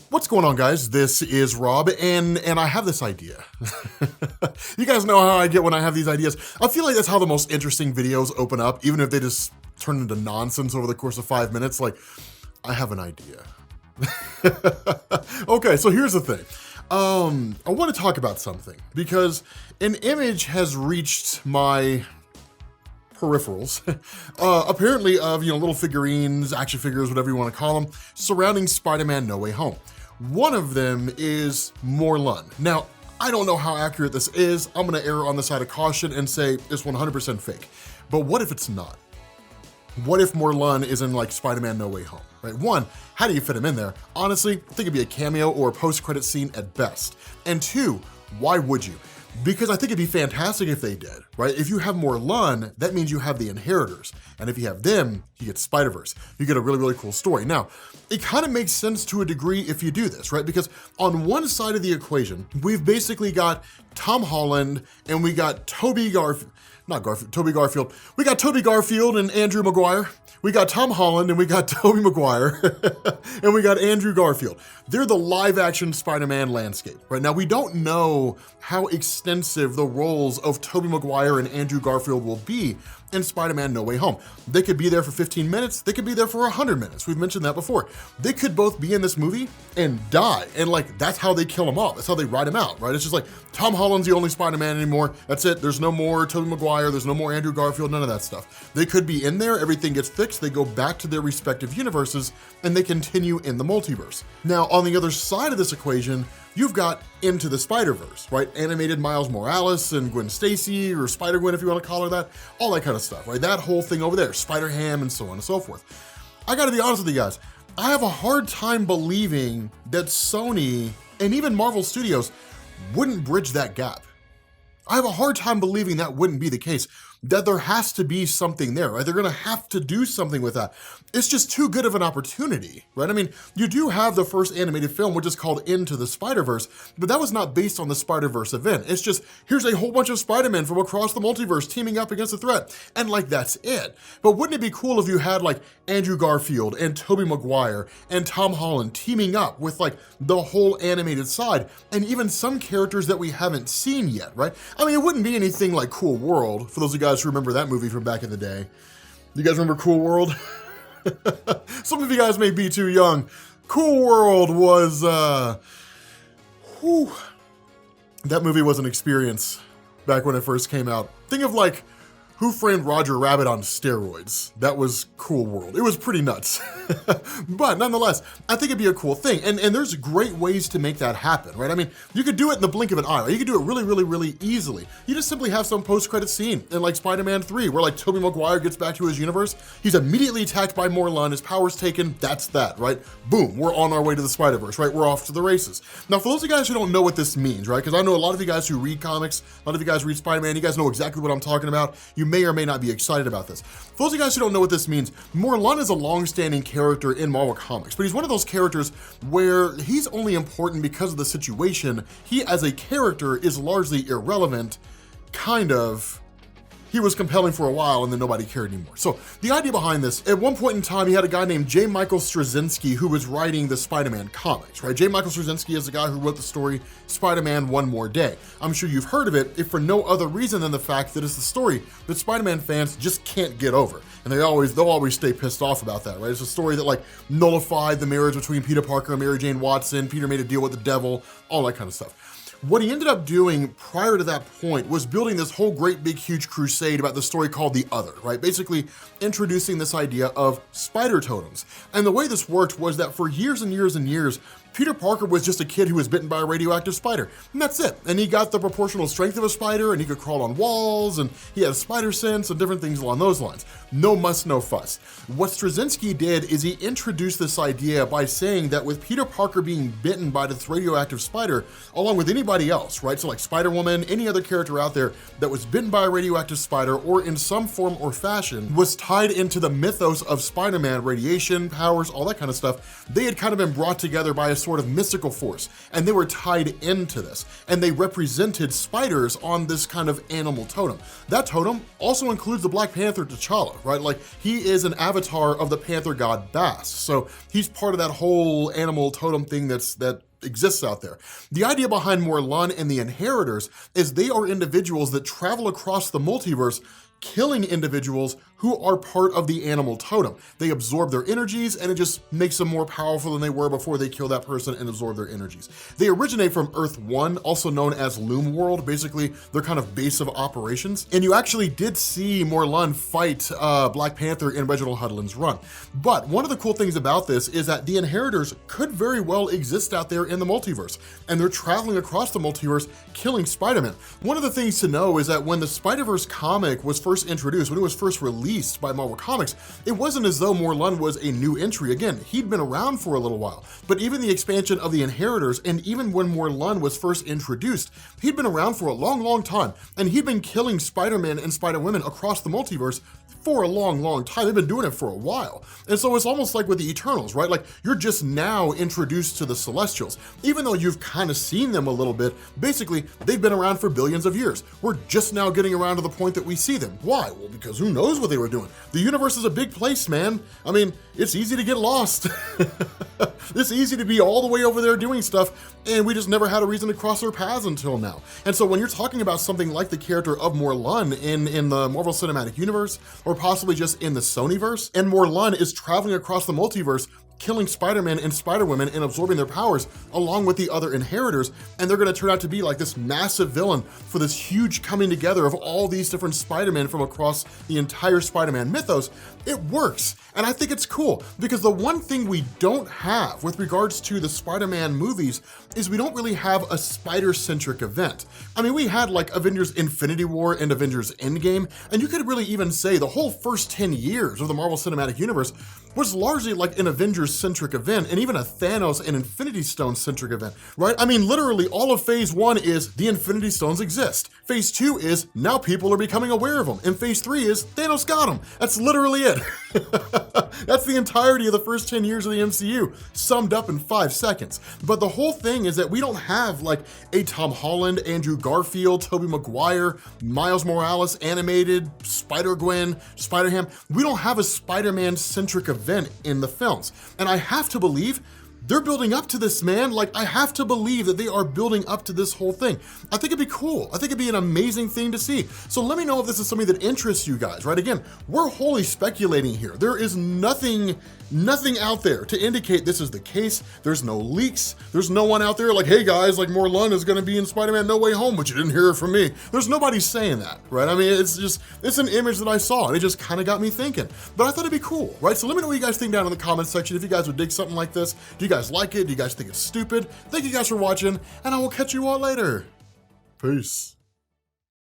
What's going on, guys? This is Rob, and I have this idea. You guys know how I get when I have these ideas. I feel like that's how the most interesting videos open up, even if they just turn into nonsense over the course of 5 minutes. Like, I have an idea. Okay, so here's the thing. I want to talk about something because an image has reached my peripherals, apparently of, little figurines, action figures, whatever you want to call them, surrounding Spider-Man No Way Home. One of them is Morlun. Now, I don't know how accurate this is. I'm gonna err on the side of caution and say it's 100% fake. But what if it's not? What if Morlun is in like Spider-Man No Way Home, right? One, how do you fit him in there? Honestly, I think it'd be a cameo or a post-credit scene at best. And two, why would you? Because I think it'd be fantastic if they did, right? If you have Morlun, that means you have the Inheritors. And if you have them, you get Spider-Verse. You get a really, really cool story. Now, it kind of makes sense to a degree if you do this, right? Because on one side of the equation, we've basically got Tom Holland and we got Tobey Garfield. We got Tobey Garfield and Andrew Maguire. We got Tom Holland and we got Tobey Maguire and we got Andrew Garfield. They're the live action Spider-Man landscape, right? Now, we don't know how extensive the roles of Tobey Maguire and Andrew Garfield will be in Spider-Man No Way Home. They could be there for 15 minutes. They could be there for 100 minutes. We've mentioned that before. They could both be in this movie and die. And like, that's how they kill him off. That's how they write him out, right? It's just like, Tom Holland's the only Spider-Man anymore. That's it. There's no more Tobey Maguire. There's no more Andrew Garfield, none of that stuff. They could be in there. Everything gets fixed. They go back to their respective universes and they continue in the multiverse. Now, on the other side of this equation, you've got Into the Spider-Verse, right? Animated Miles Morales and Gwen Stacy, or Spider-Gwen if you want to call her that, all that kind of stuff, right? That whole thing over there, Spider-Ham and so on and so forth. I gotta be honest with you guys, I have a hard time believing that Sony and even Marvel Studios wouldn't bridge that gap. I have a hard time believing that wouldn't be the case, that there has to be something there, right? They're gonna have to do something with that. It's just too good of an opportunity, right? I mean, you do have the first animated film, which is called Into the Spider-Verse, but that was not based on the Spider-Verse event. It's just, here's a whole bunch of Spider-Men from across the multiverse teaming up against a threat, and like, that's it. But wouldn't it be cool if you had like Andrew Garfield and Tobey Maguire and Tom Holland teaming up with like the whole animated side, and even some characters that we haven't seen yet, right? I mean, it wouldn't be anything like Cool World, for those of you guys who remember that movie from back in the day. You guys remember Cool World? Some of you guys may be too young. Cool World was, that movie was an experience back when it first came out. Think of like Who Framed Roger Rabbit on steroids. That was Cool World. It was pretty nuts. But nonetheless, I think it'd be a cool thing. And there's great ways to make that happen, right? I mean, you could do it in the blink of an eye. Right? You could do it really, really, really easily. You just simply have some post-credit scene in like Spider-Man 3 where like Tobey Maguire gets back to his universe. He's immediately attacked by Morlun. His power's taken. That's that, right? Boom, we're on our way to the Spider-Verse, right? We're off to the races. Now, for those of you guys who don't know what this means, right? Because I know a lot of you guys who read comics, a lot of you guys read Spider-Man, you guys know exactly what I'm talking about. You may or may not be excited about this. For those of you guys who don't know what this means, Morlun is a long-standing character in Marvel Comics, but he's one of those characters where he's only important because of the situation. He, as a character, is largely irrelevant, kind of. He was compelling for a while and then nobody cared anymore. So the idea behind this, at one point in time, he had a guy named J. Michael Straczynski who was writing the Spider-Man comics, right? J. Michael Straczynski is the guy who wrote the story Spider-Man One More Day. I'm sure you've heard of it, if for no other reason than the fact that it's the story that Spider-Man fans just can't get over. And they'll always stay pissed off about that, right? It's a story that like nullified the marriage between Peter Parker and Mary Jane Watson. Peter made a deal with the devil, all that kind of stuff. What he ended up doing prior to that point was building this whole great big huge crusade about the story called The Other, right? Basically introducing this idea of spider totems. And the way this worked was that for years and years and years, Peter Parker was just a kid who was bitten by a radioactive spider, and that's it. And he got the proportional strength of a spider, and he could crawl on walls, and he had a spider sense, and different things along those lines. No muss, no fuss. What Straczynski did is he introduced this idea by saying that with Peter Parker being bitten by this radioactive spider, along with anybody else, right? So like Spider-Woman, any other character out there that was bitten by a radioactive spider or in some form or fashion was tied into the mythos of Spider-Man, radiation, powers, all that kind of stuff. They had kind of been brought together by a sort of mystical force, and they were tied into this, and they represented spiders on this kind of animal totem. That totem also includes the Black Panther T'Challa, right? Like, he is an avatar of the panther god Bast, so he's part of that whole animal totem thing that exists out there. The idea behind Morlun and the Inheritors is they are individuals that travel across the multiverse, killing individuals who are part of the animal totem. They absorb their energies, and it just makes them more powerful than they were before they kill that person and absorb their energies. They originate from Earth 1, also known as Loom World, basically their kind of base of operations. And you actually did see Morlun fight Black Panther in Reginald Hudlin's run. But one of the cool things about this is that the Inheritors could very well exist out there in the multiverse, and they're traveling across the multiverse, killing Spider-Man. One of the things to know is that when the Spider-Verse comic was first introduced, when it was first released by Marvel Comics, it wasn't as though Morlun was a new entry. Again, he'd been around for a little while, but even the expansion of the Inheritors, and even when Morlun was first introduced, he'd been around for a long time, and he'd been killing Spider-Man and Spider-Women across the multiverse for a long time. They've been doing it for a while. And so it's almost like with the Eternals, right? Like, you're just now introduced to the Celestials. Even though you've kind of seen them a little bit, basically, they've been around for billions of years. We're just now getting around to the point that we see them. Why? Well, because who knows what they were doing? The universe is a big place, man. I mean, it's easy to get lost. It's easy to be all the way over there doing stuff, and we just never had a reason to cross our paths until now. And so when you're talking about something like the character of Morlun in the Marvel Cinematic Universe, or possibly just in the Sonyverse, and Morlun is traveling across the multiverse, killing Spider-Man and Spider-Women and absorbing their powers along with the other Inheritors, and they're gonna turn out to be like this massive villain for this huge coming together of all these different Spider-Men from across the entire Spider-Man mythos. It works, and I think it's cool, because the one thing we don't have with regards to the Spider-Man movies is we don't really have a spider-centric event. I mean, we had like Avengers Infinity War and Avengers Endgame, and you could really even say the whole first 10 years of the Marvel Cinematic Universe was largely like an Avengers-centric event, and even a Thanos and Infinity Stone-centric event, right? I mean, literally all of Phase 1 is the Infinity Stones exist. Phase 2 is now people are becoming aware of them. And Phase 3 is Thanos got them. That's literally it. That's the entirety of the first 10 years of the MCU, summed up in 5 seconds. But the whole thing is that we don't have like a Tom Holland, Andrew Garfield, Tobey Maguire, Miles Morales animated, Spider-Gwen, Spider-Ham. We don't have a Spider-Man-centric event in the films. And I have to believe they're building up to this, man. Like, I have to believe that they are building up to this whole thing. I think it'd be cool. I think it'd be an amazing thing to see. So let me know if this is something that interests you guys, right? Again, we're wholly speculating here. There is nothing out there to indicate this is the case. There's no leaks. There's no one out there like, hey guys, like Morlun is gonna be in Spider-Man No Way Home, but you didn't hear it from me. There's nobody saying that, right? I mean, it's an image that I saw, and it just kind of got me thinking. But I thought it'd be cool, right? So let me know what you guys think down in the comments section. If you guys would dig something like this, do you guys like it? Do you guys think it's stupid? Thank you guys for watching, and I will catch you all later. Peace.